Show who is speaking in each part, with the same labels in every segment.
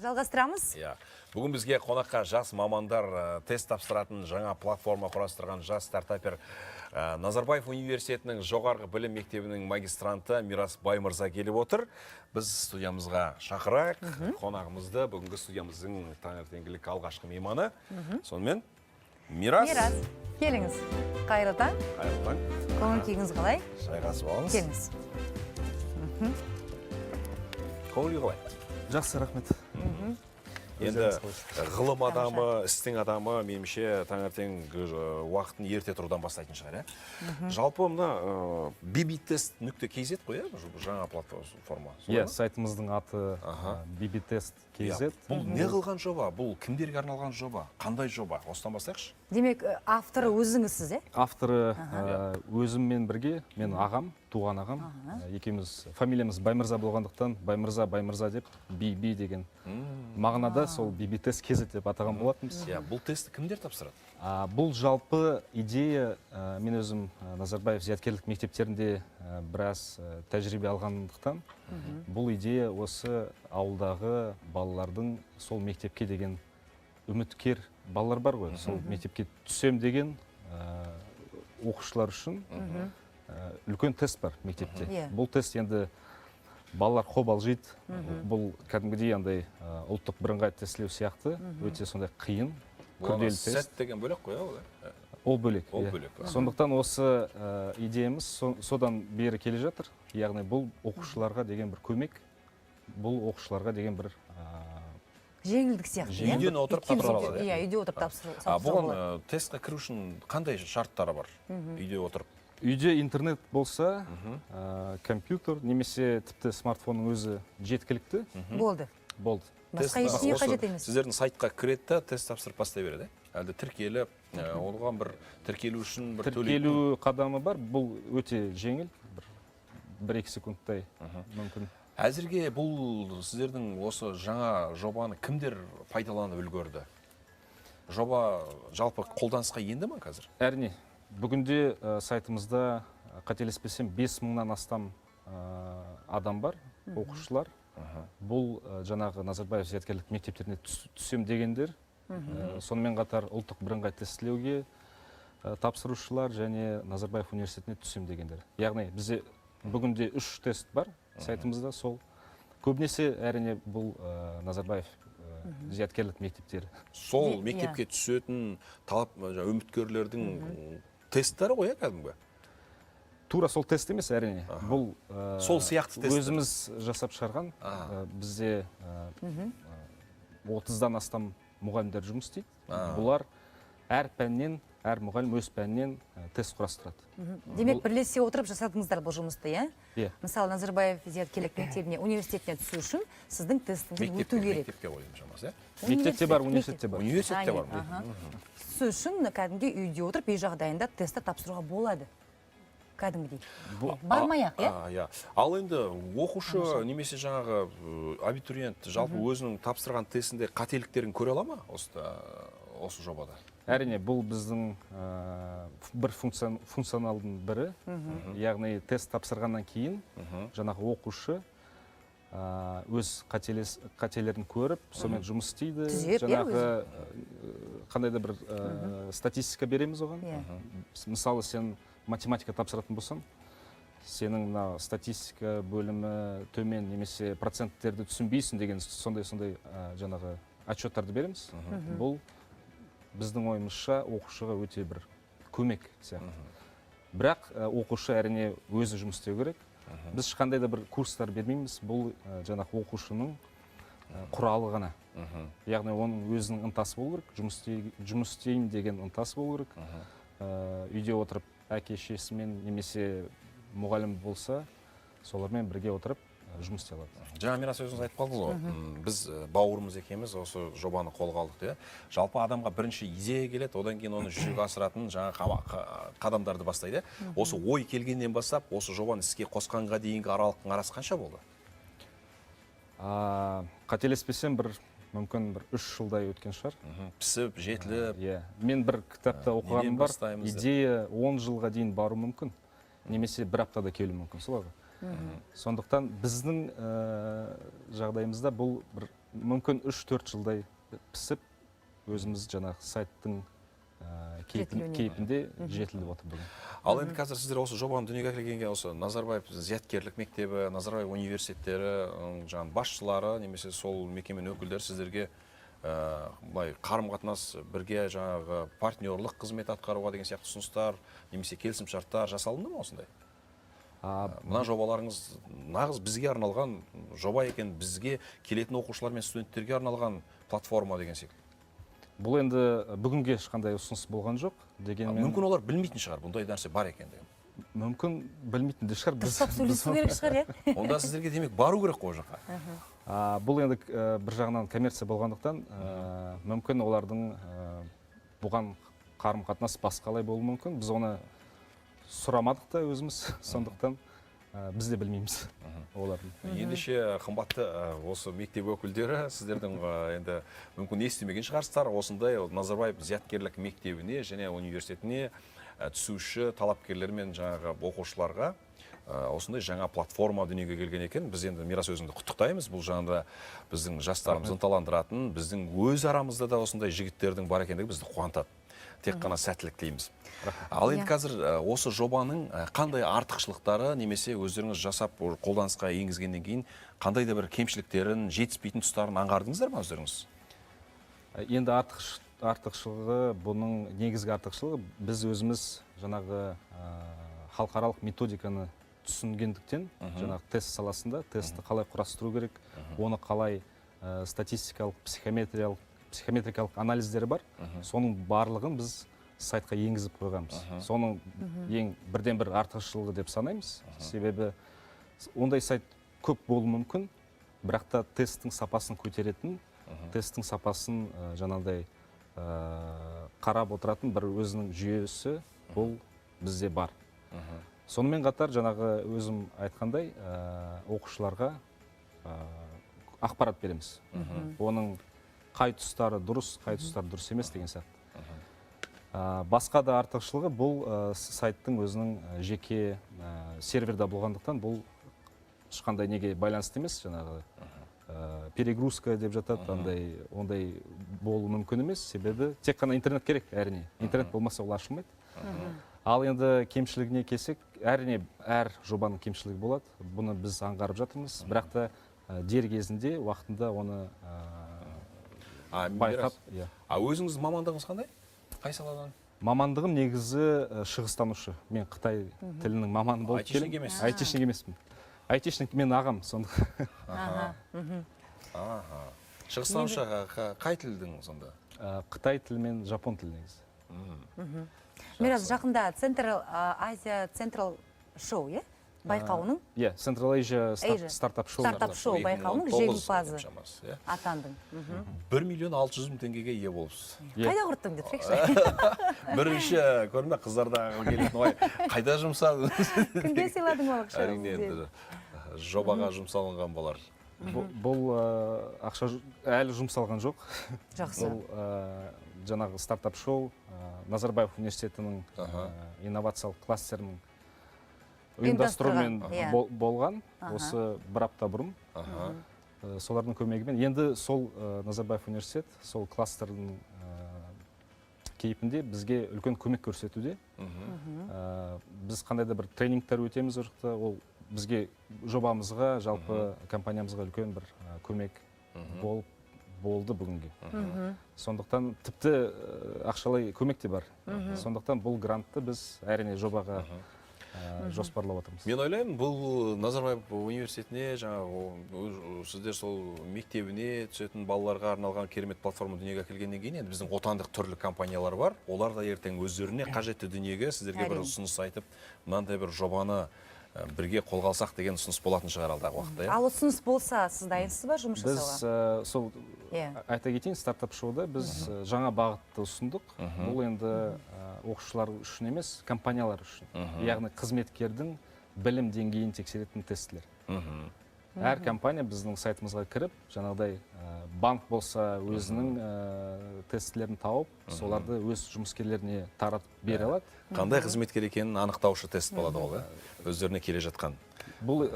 Speaker 1: жалғастырамыз.
Speaker 2: Бүгін бізге қонаққа жас мамандар тест тапсыратын жаңа платформа құрастырған жас стартапер Назарбаев университетінің жоғарғы білім мектебінің магистранты Мирас Баймырза келіп отыр. Біз студиямызға шақырайық. Қонағымызды бүгінгі студиямыздың таңертеңгілік алғашқы мейманы. Сонымен Мирас,
Speaker 1: келіңіз. Қайырлы таң.
Speaker 2: Қайырлы таң.
Speaker 1: Көңіл күйіңіз қалай?
Speaker 2: Шайғасып алыңыз.
Speaker 1: Келіңіз.
Speaker 2: Көңіл күй қалай?
Speaker 3: Жақсы, рахмет.
Speaker 2: Енді ғылым адамы, істің адамы, меніңше таңертең уақытын ерте тұрудан бастайтын шығар. Жалпы мына bbtest.kz қой, жаңа платформа.
Speaker 3: Сайтымыздың аты bbtest.kz.
Speaker 2: Бұл не қылған жоба? Бұл кімдерге арналған жоба? Қандай жоба? Осыдан бастайықшы.
Speaker 1: Демек, авторы өзіңізсіз,
Speaker 3: Авторы өзіммен бірге, мен ағам, туған ағам. Екеуміз фамилиямыз Баймырза болғандықтан, Баймырза деп, BB деген мағынада сол bbtest.kz деп атаған болатынбыз.
Speaker 2: Бұл тестті кімдер тапсырады?
Speaker 3: Бұл жалпы идея, мен өзім Назарбаев зияткерлік мектептерінде біраз тәжірибе алғандықтан, бұл идея осы ауылдағы балалардың сол мектепке деген үміткер балалар бар ғой, сол мектепке түсем деген оқушылар үшін үлкен тест бар мектепте. Бұл тест енді балалар қобалжиды. Бұл кәдімгідей андай ұлттық бірыңғай тестілеу сияқты, өте сондай қиын, күрделі тест.
Speaker 2: Сәт деген бөлек қой,
Speaker 3: ол бөлек. Сондықтан осы идеямыз содан бері келе жатыр. Яғни бұл оқушыларға деген бір көмек, бұл оқушыларға деген бір
Speaker 1: жеңілдік сияқты.
Speaker 2: Үйден отырып тапсыра алады.
Speaker 1: Үйде отырып тапсыра алады.
Speaker 2: Бұған тестқа кіру үшін қандай шарттары бар? Үйде отырып.
Speaker 3: Үйде интернет болса, компьютер, немесе тіпті смартфонның өзі жеткілікті.
Speaker 1: Болды. Басқа ештеңе қажет емес.
Speaker 2: Сіздердің сайтқа кіреді, тест тапсырып бастай береді. Әлде тіркеліп, оған бір тіркелу үшін бір төлейді.
Speaker 3: Тіркелу қадамы бар, бұл өте жеңіл, 1-2 секундтай мүмкін.
Speaker 2: Әзірге бұл сіздердің осы жаңа жобаны кімдер пайдаланып үлгерді? Жоба жалпы қолданысқа енді ма қазір?
Speaker 3: Әрине. Бүгінде сайтымызда қателеспесем 5000-нан астам адам бар, оқушылар. Бұл жаңағы Назарбаев зияткерлік мектептеріне түсем дегендер. Сонымен қатар ұлттық бірыңғай тестілеуге тапсырушылар және Назарбаев университетіне түсем дегендер. Яғни бізде бүгінде 3 тест бар сайтымызда. Сол көбінесе әрине бұл Назарбаев зияткерлік мектептері.
Speaker 2: Сол мектепке түсетін талап үміткерлердің тесттері ғой, кәдімгі?
Speaker 3: Тура сол тест емес, әрине. Бұл
Speaker 2: сол сияқты тест.
Speaker 3: Өзіміз жасап шығарған. Бізде 30-дан астам мұғалімдер жұмыс істейді. Бұлар әр пәннен, әр мұғалім өз пәнінен тест құрастырады.
Speaker 1: Демек, бірлесе отырып жасадыңыздар бұл жұмысты,
Speaker 3: иә?
Speaker 1: Мысалы, Назарбаев зияткерлік мектебіне, университетіне түсу үшін сіздің тестіңіз өту керек.
Speaker 2: Мектепке қойым шамасы,
Speaker 3: Мектепте бар, университетте бар.
Speaker 2: Университетте бар.
Speaker 1: Түсу үшін кәдімгі үйде отырып, үй жағдайында тестті тапсыруға болады. Кәдімгідей. Бармай-ақ,
Speaker 2: иә? Ал енді оқушы немесе жаңағы абитуриент жалпы өзінің тапсырған тестінде қателіктерін көре ала ма осы жобада?
Speaker 3: Әрине, бұл біздің бір функционалдың бірі. Яғни тест тапсырғаннан кейін жаңағы оқушы өз қателерін көріп, сонымен жұмыс істейді. Жаңағы қандай да бір статистика береміз оған. Мысалы, сен математика тапсыратын болсаң, сенің статистика бөлімі төмен немесе проценттерді түсінбейсің деген сондай жаңағы отчеттарды береміз. Бұл біздің ойымызша оқушыға өте бір көмек сияқты. Бірақ оқушы әрине өзі жұмыс істеу керек. Біз ешқандай да бір курстар бермейміз. Бұл жаңағы оқушының құралы ғана. Яғни оның өзінің ынтасы болу керек, жұмыс істеймін деген ынтасы болу керек. Үйде отырып әке-шешесімен немесе мұғалім болса, солармен бірге отырып жұмыс істей алады.
Speaker 2: Жаңа Мирас өзіңіз айтып қалдыңыз ғой, біз бауырымыз екеуміз осы жобаны қолға алдық. Жалпы адамға бірінші идея келеді, одан кейін оны жүзеге асыратын жаңа қадамдарды бастайды. Осы ой келгеннен бастап, осы жобаны іске қосқанға дейінгі аралықтың арасы қанша болды?
Speaker 3: Қателеспесем, мүмкін 3 жылдай өткен шығар.
Speaker 2: Пісіп, жетіліп.
Speaker 3: Мен бір кітапта оқығаным бар, идея 10 жылға дейін бару мүмкін, немесе 1 аптада келу мүмкін. Соларға. Сондықтан біздің жағдайымызда бұл бір мүмкін 3-4 жылдай пісіп, өзіміз жаңағы сайттың кейпінде жетіліп отыр бүгін.
Speaker 2: Ал енді қазір сіздер осы жобаны дүниеге әкелгенге осы Назарбаев зияткерлік мектебі, Назарбаев университеттері, жаңағы басшылары немесе сол мекеменің өкілдері сіздерге былай қарым-қатынас бірге жаңағы партнерлық қызмет атқаруға деген сияқты ұсыныстар немесе келісімшарттар жасалынды ма осындай? Мына жобаларыңыз нағыз бізге арналған жоба екен, бізге келетін оқушылар мен студенттерге арналған платформа деген секілді.
Speaker 3: Бұл енді бүгінге ешқандай ұсыныс болған жоқ. Дегенмен
Speaker 2: Мүмкін олар білмейтін шығар, бұндай нәрсе бар екен деген.
Speaker 3: Мүмкін білмейтін де шығар.
Speaker 1: Дұрыстап сөйлесу керек шығар, иә?
Speaker 2: Онда сіздерге демек бару керек қой жаққа.
Speaker 3: Бұл енді бір жағынан коммерция болғандықтан, мүмкін олардың бұған қарым-қатынас басқалай болуы мүмкін. Біз оны сұрамадық та өзіміз, сондықтан біз де білмейміз олардың.
Speaker 2: Ендеше қымбатты осы мектеп өкілдері сіздердің енді мүмкін естімеген шығарсыздар, осындай Назарбаев зияткерлік мектебіне және университетіне түсуші талапкерлер мен жаңағы оқушыларға осындай жаңа платформа дүниеге келген екен. Біз енді Мирас өзіңді құттықтаймыз. Бұл жағында біздің жастарымызды ынталандыратын, біздің өз арамызда да осындай жігіттердің бар екендігі бізді қуантады. Тек қана сәттілік тілейміз. Ал енді қазір осы жобаның қандай артықшылықтары немесе өздеріңіз жасап қолданысқа енгізгеннен кейін қандай да бір кемшіліктерін, жетіспейтін тұстарын аңғардыңыздар ма өздеріңіз?
Speaker 3: Енді артықшылығы, бұның негізгі артықшылығы біз өзіміз жаңағы халықаралық методиканы түсінгендіктен, жаңағы тест саласында тестті қалай құрастыру керек, оны қалай статистикалық, психометрикалық анализдері бар. Соның барлығын біз сайтқа енгізіп қойғанбыз. Соның ең бірден бір артықшылығы деп санаймыз. Себебі ондай сайт көп болуы мүмкін, бірақ та тесттің сапасын көтеретін, тесттің сапасын жаңағыдай қарап отыратын бір өзінің жүйесі бұл бізде бар. Сонымен қатар жаңағы өзім айтқандай оқушыларға ақпарат береміз. Оның қай тұстары дұрыс, қай тұстары дұрыс емес деген сияқты. Басқа да артықшылығы бұл сайттың өзінің жеке серверда болғандықтан бұл ешқандай неге байланысты емес, жаңағы перегрузка деп жатады, ондай болуы мүмкін емес, себебі тек қана интернет керек, әрине. Интернет болмаса ол ашылмайды. Ал енді кемшілігіне келсек, әрине әр жобаның кемшілігі болады, бұны біз аңғарып жатырмыз, бірақ та дер кезінде уақытында оны байқап.
Speaker 2: Өзіңіз мамандығыңыз қандай? Қай саладан?
Speaker 3: Мамандығым негізі шығыстанушы. Мен Қытай тілінің маманы болып келем.
Speaker 2: Айтишник емессіз?
Speaker 3: Айтишник емеспін. Айтишник мен ағам сонда.
Speaker 2: Шығыстанушы қай тілдің сонда?
Speaker 3: Қытай тілі мен жапон тілі негізі.
Speaker 1: Мирас, жақында Азия Централ Шоу, е? Байқауының?
Speaker 3: Иә, Central Asia стартап шоу.
Speaker 1: Стартап шоу байқауының жеңімпазы атандың.
Speaker 2: 1.600.000 теңгеге ие болыпсыз.
Speaker 1: Қайда құрттың деп сұрайықшы?
Speaker 2: Бірінші көрме қыздарда келетін ой, қайда жұмсадың?
Speaker 1: Кімге сыйладың ол
Speaker 2: ақша? Жобаға жұмсалынған болар.
Speaker 3: Бұл ақша әлі жұмсалған жоқ.
Speaker 1: Жақсы.
Speaker 3: Бұл жаңағы стартап шоу Назарбаев университетінің инновациялық кластерінің ұйымдастырумен болған осы бір апта бұрын. Солардың көмегімен. Енді сол Назарбаев университет, сол кластердің кейпінде бізге үлкен көмек көрсетуде. Біз қандай да бір тренингтер өтеміз орықта, ол бізге жобамызға, жалпы компаниямызға үлкен бір көмек болды бүгінге. Сондықтан тіпті ақшалай көмек те бар. Сондықтан бұл грантты біз әрине жобаға жоспарлап отырмыз.
Speaker 2: Мен ойлаймын, бұл Назарбаев университетіне, жаңағы сіздер сол мектебіне түсетін балаларға арналған керемет платформа дүниеге әкелгеннен кейін, енді біздің отандық түрлі компаниялар бар. Олар да ертең өздеріне қажетті дүниеге сіздерге бір ұсыныс айтып, мынандай бір жобаны бірге қолға алсақ деген ұсыныс болатын шығар алдағы уақытта.
Speaker 1: Ал ұсыныс болса, сіз дайынсыз ба жұмыс жасауға?
Speaker 3: Біз сол айта кетейін, стартап шоуда біз жаңа бағытты ұсындық. Бұл енді оқушылар үшін емес, компаниялар үшін. Яғни қызметкердің білім деңгейін тексеретін тестілер. Әр компания біздің сайтымызға кіріп, жаңағыдай банк болса өзінің тестілерін тауып, соларды өз жұмыскерлеріне таратып бере алады.
Speaker 2: Қандай қызметкер екенін анықтаушы тест болады ол, өздеріне келе жатқан.
Speaker 3: Бұл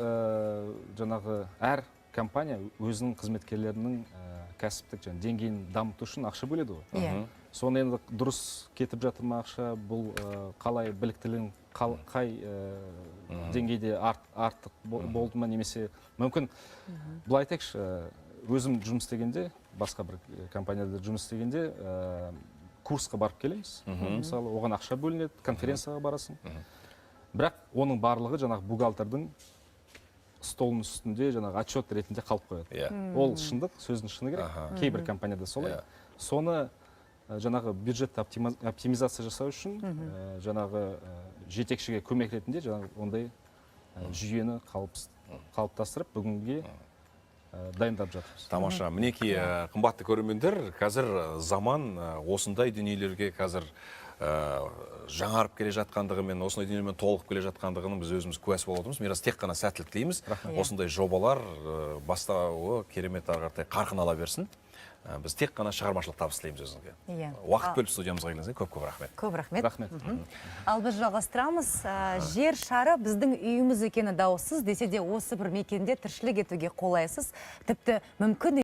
Speaker 3: жаңағы әр компания өзінің қызметкерлерінің кәсіптік және деңгейін дамыту үшін ақша бөледі ғой.
Speaker 1: Иә.
Speaker 3: Соны енді дұрыс кетіп жатыр ма ақша, бұл қалай біліктілігін қай деңгейде артық болды ма, немесе мүмкін бұл айтайықшы, өзім жұмыс істегенде, басқа бір компанияда жұмыс істегенде курсқа барып келеміз. Мысалы, оған ақша бөлінеді, конференцияға барасың. Бірақ оның барлығы жаңағы бухгалтердің столының үстінде жаңағы отчет ретінде қалып қояды. Ол шындық, сөздің шыны керек. Кейбір компанияда солай. Соны жаңағы бюджетті оптимизация жасау үшін жаңағы жетекшіге көмек ретінде жаңағы ондай жүйені қалыптастырып бүгінге дайындап жатырмыз.
Speaker 2: Тамаша. Мінекей, қымбатты көрермендер, қазір заман осындай дүниелерге қазір жаңарып келе жатқандығымен, осындай дүниемен толығып келе жатқандығының біз өзіміз куәсі болып отырмыз. Мирас, тек қана сәттілік тілейміз. Осындай жобалар бастауы керемет ары қаратай қарқын ала берсін. Біз тек қана шығармашылық табыс тілейміз өзіңізге. Уақыт бөліп студиямызға келгеніңізге көп-көп рахмет.
Speaker 1: Көп рахмет.
Speaker 3: Рахмет.
Speaker 1: Ал біз жалғастырамыз. Жер шары біздің үйіміз екені даусыз, десе де осы бір мекенде тіршілік етуге қолайсыз. Тіпті мүмкін